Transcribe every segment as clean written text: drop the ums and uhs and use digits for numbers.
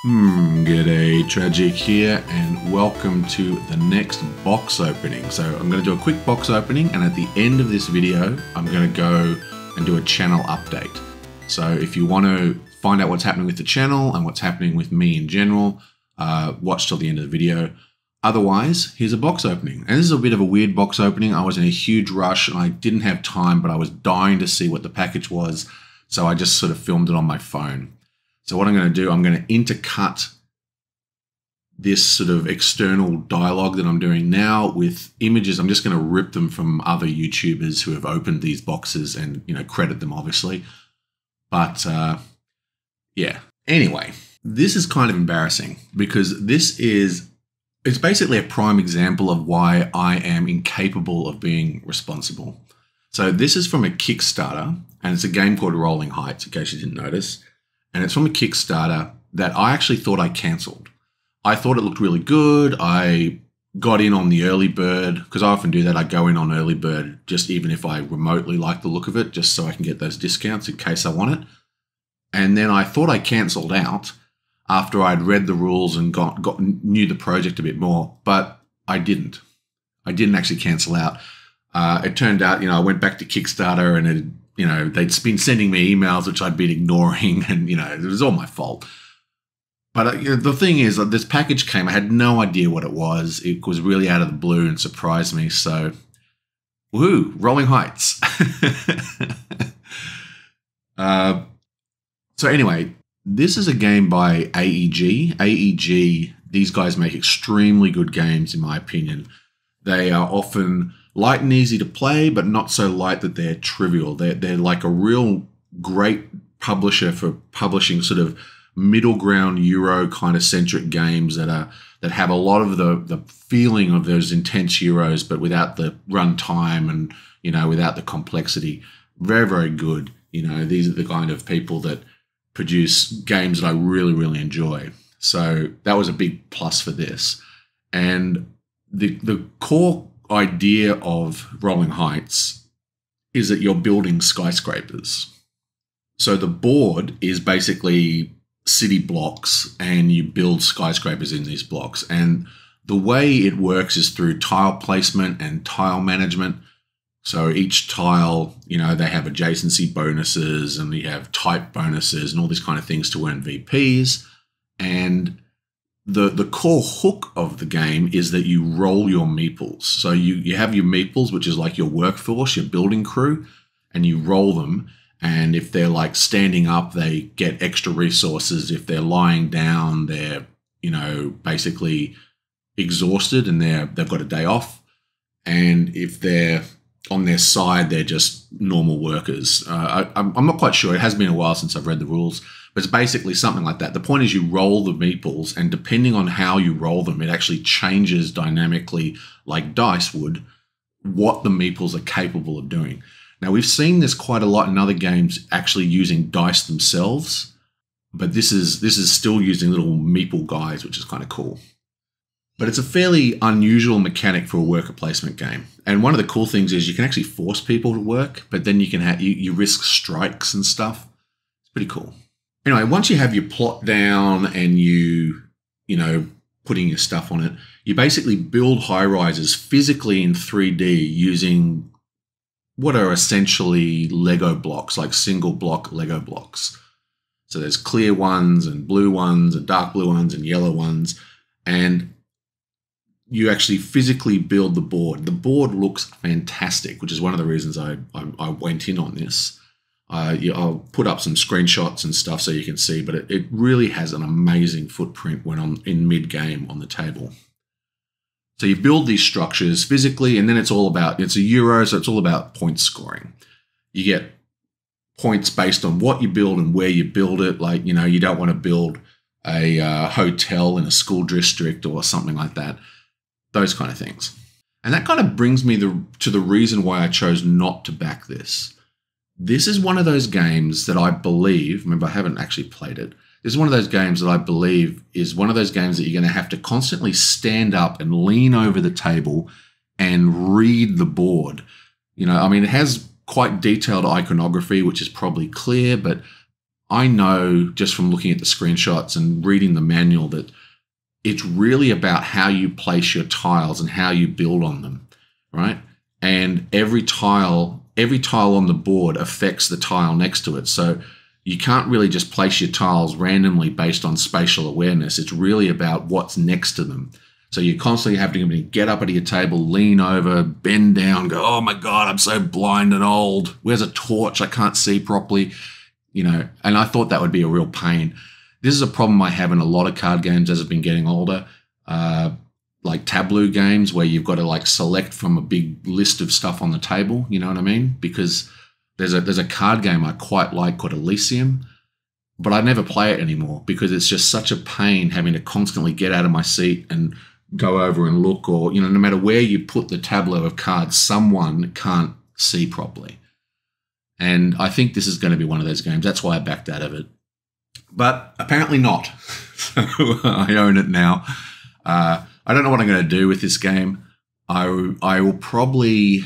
G'day, Tragic here, and welcome to the next box opening. So I'm going to do a quick box opening, and at the end of this video, I'm going to go and do a channel update. So if you want to find out what's happening with the channel and what's happening with me in general, watch till the end of the video. Otherwise, here's a box opening. And this is a bit of a weird box opening. I was in a huge rush and I didn't have time, but I was dying to see what the package was. So I just sort of filmed it on my phone. So what I'm going to do, I'm going to intercut this sort of external dialogue that I'm doing now with images. I'm just going to rip them from other YouTubers who have opened these boxes and, you know, credit them obviously. But yeah, anyway, this is kind of embarrassing because it's basically a prime example of why I am incapable of being responsible. So this is from a Kickstarter, and it's a game called Rolling Heights, in case you didn't notice. And it's from a Kickstarter that I actually thought I cancelled. I thought it looked really good. I got in on the early bird, because I often do that. I go in on early bird, just even if I remotely like the look of it, just so I can get those discounts in case I want it. And then I thought I cancelled out after I'd read the rules and knew the project a bit more, but I didn't. I didn't actually cancel out. It turned out, you know, I went back to Kickstarter and they'd been sending me emails which I'd been ignoring, and, you know, it was all my fault. But the thing is that this package came, I had no idea what it was. It was really out of the blue and surprised me. So, woohoo, Rolling Heights. So anyway, this is a game by AEG. AEG, these guys make extremely good games, in my opinion. They are often light and easy to play, but not so light that they're trivial. They're like a real great publisher for publishing sort of middle ground Euro kind of centric games that have a lot of the feeling of those intense Euros, but without the runtime and, you know, without the complexity. Very, very good. You know, these are the kind of people that produce games that I really, really enjoy. So that was a big plus for this. And the core idea of Rolling Heights is that you're building skyscrapers. So the board is basically city blocks, and you build skyscrapers in these blocks. And the way it works is through tile placement and tile management. So each tile, you know, they have adjacency bonuses and you have type bonuses and all these kind of things to earn VPs. And the core hook of the game is that you roll your meeples. So you have your meeples, which is like your workforce, your building crew, and you roll them. And if they're like standing up, they get extra resources. If they're lying down, they're, you know, basically exhausted and they've got a day off. And if they're on their side, they're just normal workers. I'm not quite sure. It has been a while since I've read the rules, but it's basically something like that. The point is you roll the meeples, and depending on how you roll them, it actually changes dynamically, like dice would, what the meeples are capable of doing. Now, we've seen this quite a lot in other games, actually using dice themselves, but this is still using little meeple guys, which is kind of cool. But it's a fairly unusual mechanic for a worker placement game. And one of the cool things is you can actually force people to work, but then you can you risk strikes and stuff. It's pretty cool. Anyway, once you have your plot down and you know, putting your stuff on it, you basically build high rises physically in 3D using what are essentially Lego blocks, like single block Lego blocks. So there's clear ones and blue ones and dark blue ones and yellow ones. And you actually physically build the board. The board looks fantastic, which is one of the reasons I went in on this. I'll put up some screenshots and stuff so you can see, but it really has an amazing footprint when I'm in mid-game on the table. So you build these structures physically, and then it's a Euro, so it's all about point scoring. You get points based on what you build and where you build it. Like, you know, you don't want to build a hotel in a school district or something like that. Those kind of things. And that kind of brings me to the reason why I chose not to back this. This is one of those games that I believe, remember I haven't actually played it, this is one of those games that I believe is one of those games that you're going to have to constantly stand up and lean over the table and read the board. You know, I mean, it has quite detailed iconography, which is probably clear, but I know just from looking at the screenshots and reading the manual that it's really about how you place your tiles and how you build on them, right? And every tile on the board affects the tile next to it. So you can't really just place your tiles randomly based on spatial awareness. It's really about what's next to them. So you're constantly having to get up at your table, lean over, bend down, go, oh my God, I'm so blind and old. Where's a torch? I can't see properly. You know, and I thought that would be a real pain. This is a problem I have in a lot of card games as I've been getting older, like tableau games where you've got to like select from a big list of stuff on the table. You know what I mean? Because there's a card game I quite like called Elysium, but I never play it anymore because it's just such a pain having to constantly get out of my seat and go over and look, or, you know, no matter where you put the tableau of cards, someone can't see properly. And I think this is going to be one of those games. That's why I backed out of it. But apparently not. So I own it now. I don't know what I'm going to do with this game. I will probably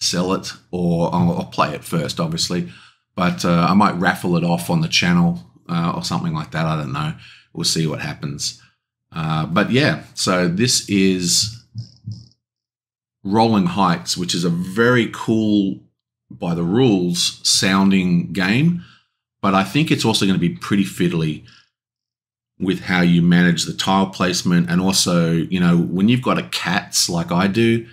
sell it, or I'll play it first, obviously. But I might raffle it off on the channel or something like that. I don't know. We'll see what happens. But yeah, so this is Rolling Heights, which is a very cool, by the rules, sounding game. But I think it's also going to be pretty fiddly with how you manage the tile placement. And also, you know, when you've got a cats like I do,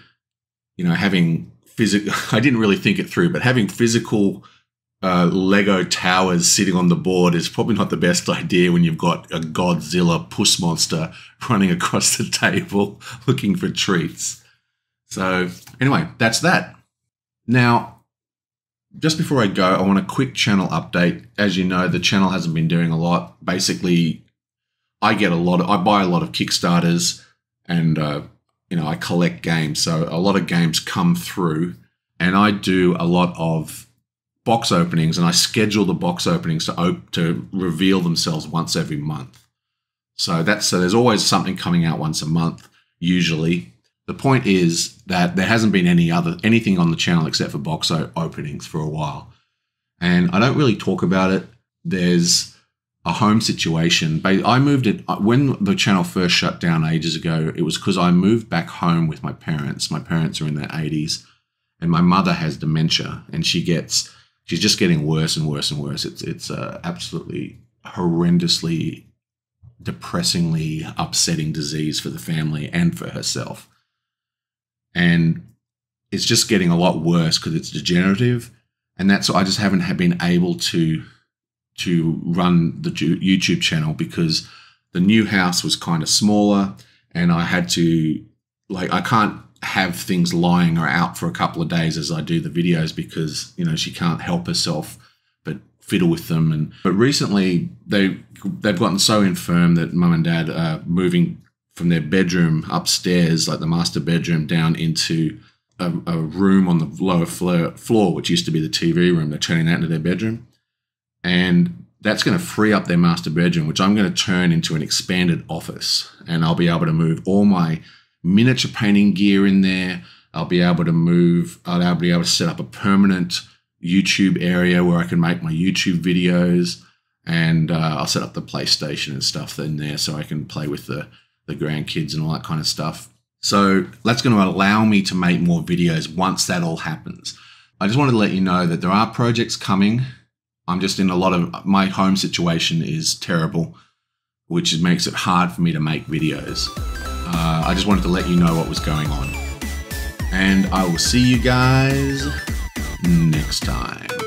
you know, having physical, I didn't really think it through, but having physical Lego towers sitting on the board is probably not the best idea when you've got a Godzilla puss monster running across the table looking for treats. So anyway, that's that. Now, just before I go, I want a quick channel update. As you know, the channel hasn't been doing a lot. Basically, I buy a lot of Kickstarters, and you know, I collect games. So a lot of games come through, and I do a lot of box openings, and I schedule the box openings to reveal themselves once every month. So there's always something coming out once a month, usually. The point is that there hasn't been anything on the channel except for box openings for a while. And I don't really talk about it. There's a home situation. I moved it when the channel first shut down ages ago. It was because I moved back home with my parents. My parents are in their 80s, and my mother has dementia, and she's just getting worse and worse and worse. It's absolutely horrendously, depressingly upsetting disease for the family and for herself. And it's just getting a lot worse because it's degenerative. And that's why I just haven't been able to run the YouTube channel, because the new house was kind of smaller, and I had to, like, I can't have things lying or out for a couple of days as I do the videos, because, you know, she can't help herself but fiddle with them. But recently they've gotten so infirm that mum and dad are moving from their bedroom upstairs, like the master bedroom, down into a room on the lower floor, which used to be the TV room. They're turning that into their bedroom. And that's going to free up their master bedroom, which I'm going to turn into an expanded office. And I'll be able to move all my miniature painting gear in there. I'll be able to set up a permanent YouTube area where I can make my YouTube videos. And I'll set up the PlayStation and stuff in there so I can play with the grandkids and all that kind of stuff. So that's going to allow me to make more videos once that all happens. I just wanted to let you know that there are projects coming. I'm just in my home situation is terrible, which makes it hard for me to make videos. I just wanted to let you know what was going on. And I will see you guys next time.